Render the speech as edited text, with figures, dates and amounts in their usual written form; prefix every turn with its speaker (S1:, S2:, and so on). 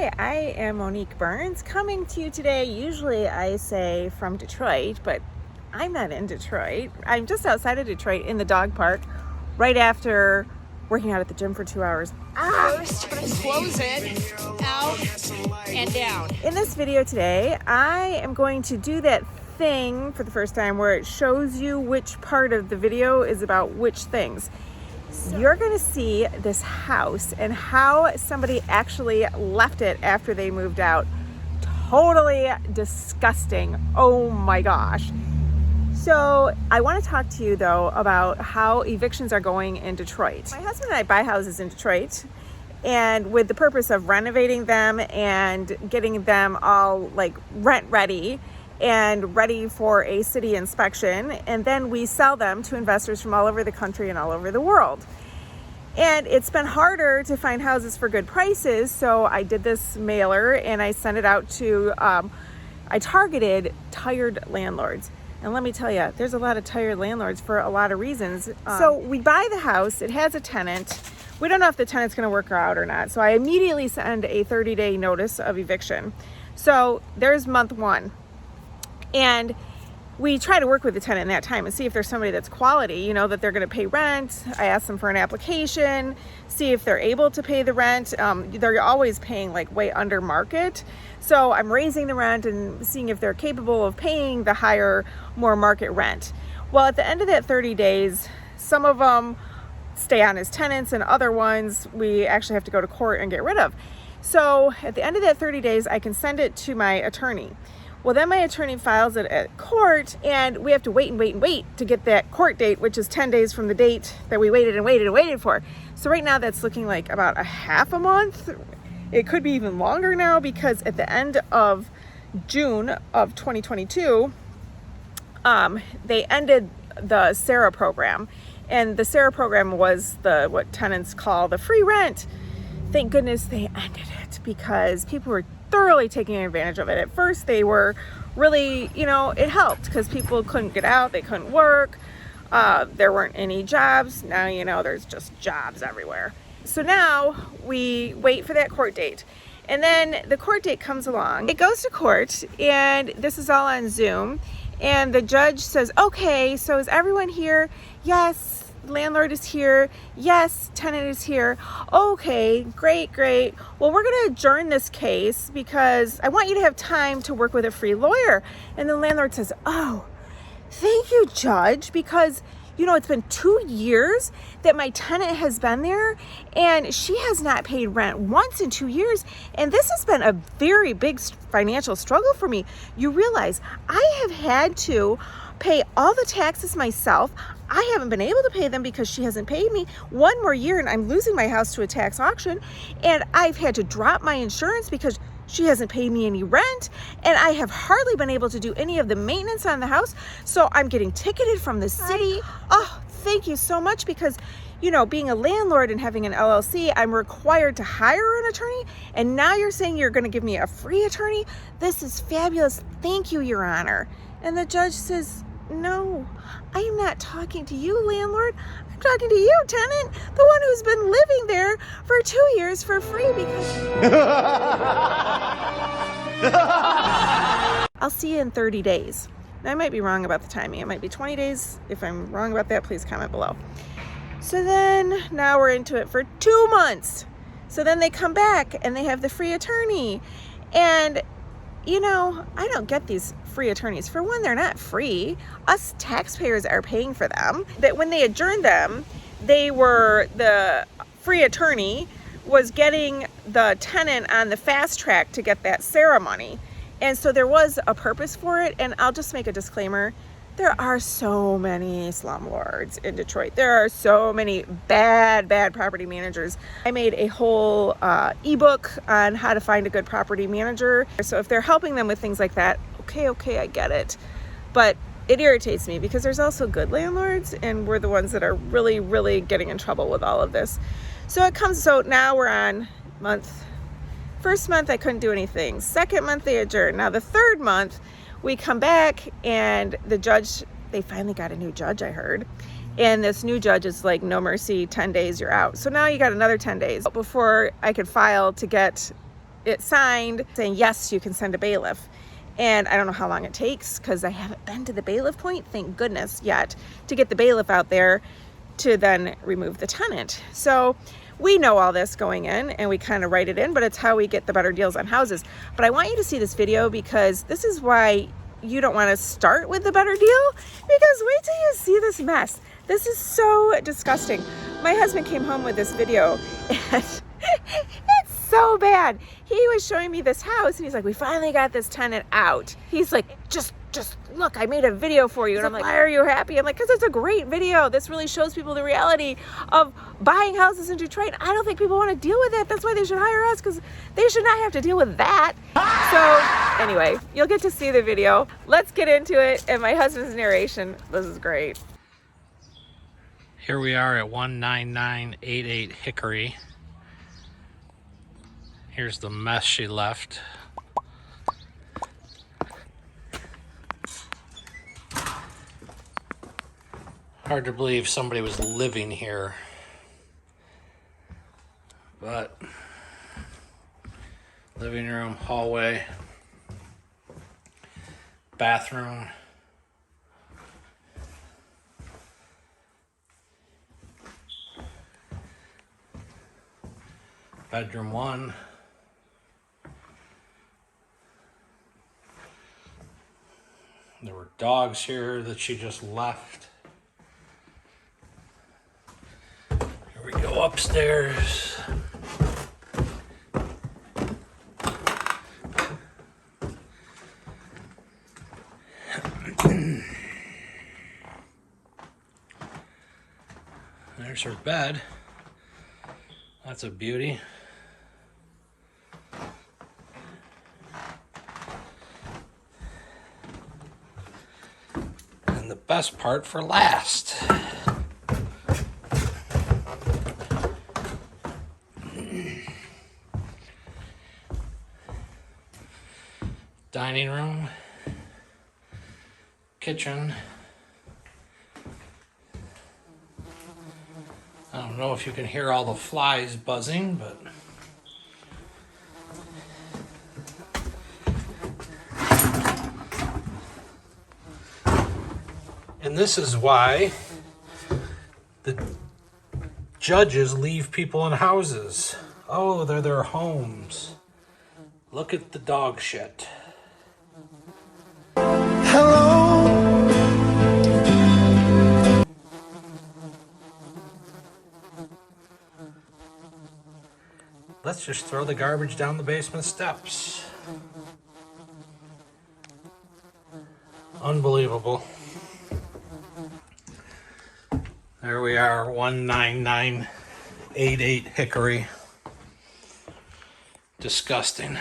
S1: Hi, I am Monique Burns coming to you today. Usually I say from Detroit, but I'm not in Detroit. I'm just outside of Detroit in the dog park right after working out at the gym for 2 hours.
S2: First, we're going to close it out and down.
S1: In this video today, I am going to do that thing for the first time where it shows you which part of the video is about which things. You're going to see this house and how somebody actually left it after they moved out. Totally disgusting. Oh my gosh. So I want to talk to you though about how evictions are going in Detroit. My husband and I buy houses in Detroit, and with the purpose of renovating them and getting them all like rent ready and ready for a city inspection, and then we sell them to investors from all over the country and all over the world. And it's been harder to find houses for good prices, so I did this mailer and I sent it out to, I targeted tired landlords. And let me tell you, there's a lot of tired landlords for a lot of reasons. So we buy the house, it has a tenant. We don't know if the tenant's gonna work out or not, so I immediately send a 30-day notice of eviction. So there's month one. And we try to work with the tenant in that time and see if there's somebody that's quality, you know, that they're going to pay rent. I ask them for an application, see if they're able to pay the rent. They're always paying like way under market. So I'm raising the rent and seeing if they're capable of paying the higher, more market rent. Well, at the end of that 30 days, some of them stay on as tenants and other ones we actually have to go to court and get rid of. So at the end of that 30 days, I can send it to my attorney. Well, then my attorney files it at court, and we have to wait to get that court date, which is 10 days from the date that we waited for. So right now that's looking like about a half a month. It could be even longer now, because at the end of June of 2022, they ended the CERA program. And the CERA program was what tenants call the free rent. Thank goodness they ended it, because people were thoroughly taking advantage of it. At first they were really, it helped because people couldn't get out, they couldn't work, there weren't any jobs. Now there's just jobs everywhere. So now we wait for that court date, and then the court date comes along, it goes to court, and this is all on Zoom, and the judge says, okay, so is everyone here? Yes. Landlord is here. Yes, tenant is here. Okay, great. Well, we're going to adjourn this case because I want you to have time to work with a free lawyer. And the landlord says, oh, thank you, judge, because it's been 2 years that my tenant has been there, and she has not paid rent once in 2 years. And this has been a very big financial struggle for me. You realize I have had to pay all the taxes myself. I haven't been able to pay them because she hasn't paid me. One more year and I'm losing my house to a tax auction, and I've had to drop my insurance because she hasn't paid me any rent, and I have hardly been able to do any of the maintenance on the house, so I'm getting ticketed from the city. Oh, thank you so much, because being a landlord and having an LLC, I'm required to hire an attorney, and now you're saying you're going to give me a free attorney? This is fabulous. Thank you, Your Honor. And the judge says, no, I am not talking to you, landlord. I'm talking to you, tenant, the one who's been living there for 2 years for free because... I'll see you in 30 days. Now, I might be wrong about the timing. It might be 20 days. If I'm wrong about that, please comment below. So then now we're into it for 2 months. So then they come back and they have the free attorney. And I don't get these free attorneys. For one, they're not free. Us taxpayers are paying for them. That when they adjourned them, the free attorney was getting the tenant on the fast track to get that CERA money. And so there was a purpose for it. And I'll just make a disclaimer. There are so many slumlords in Detroit. There are so many bad property managers. I made a whole ebook on how to find a good property manager. So if they're helping them with things like that, okay, I get it. But it irritates me because there's also good landlords, and we're the ones that are really getting in trouble with all of this. So now we're on first month I couldn't do anything. Second month they adjourned. Now the third month, we come back, and the judge, they finally got a new judge, I heard. And this new judge is like, no mercy, 10 days, you're out. So now you got another 10 days before I could file to get it signed saying, yes, you can send a bailiff. And I don't know how long it takes because I haven't been to the bailiff point, thank goodness, yet, to get the bailiff out there to then remove the tenant. So we know all this going in and we kind of write it in, but it's how we get the better deals on houses. But I want you to see this video because this is why you don't want to start with the better deal, because wait till you see this mess. This is so disgusting. My husband came home with this video and it's so bad. He was showing me this house and he's like, we finally got this tenant out. He's like, just look, I made a video for you. And I'm like, why are you happy? I'm like, because it's a great video. This really shows people the reality of buying houses in Detroit. I don't think people want to deal with it. That's why they should hire us, because they should not have to deal with that. So anyway, you'll get to see the video. Let's get into it. And my husband's narration, this is great.
S3: Here we are at 19988 Hickory. Here's the mess she left. Hard to believe somebody was living here, but living room, hallway, bathroom, bedroom 1, there were dogs here that she just left. Here we go upstairs. There's her bed. That's a beauty. And the best part for last. Dining room, kitchen. I don't know if you can hear all the flies buzzing, but and this is why the judges leave people in houses. Oh, they're their homes. Look at the dog shit. Let's just throw the garbage down the basement steps. Unbelievable. There we are, 19988 Hickory. Disgusting.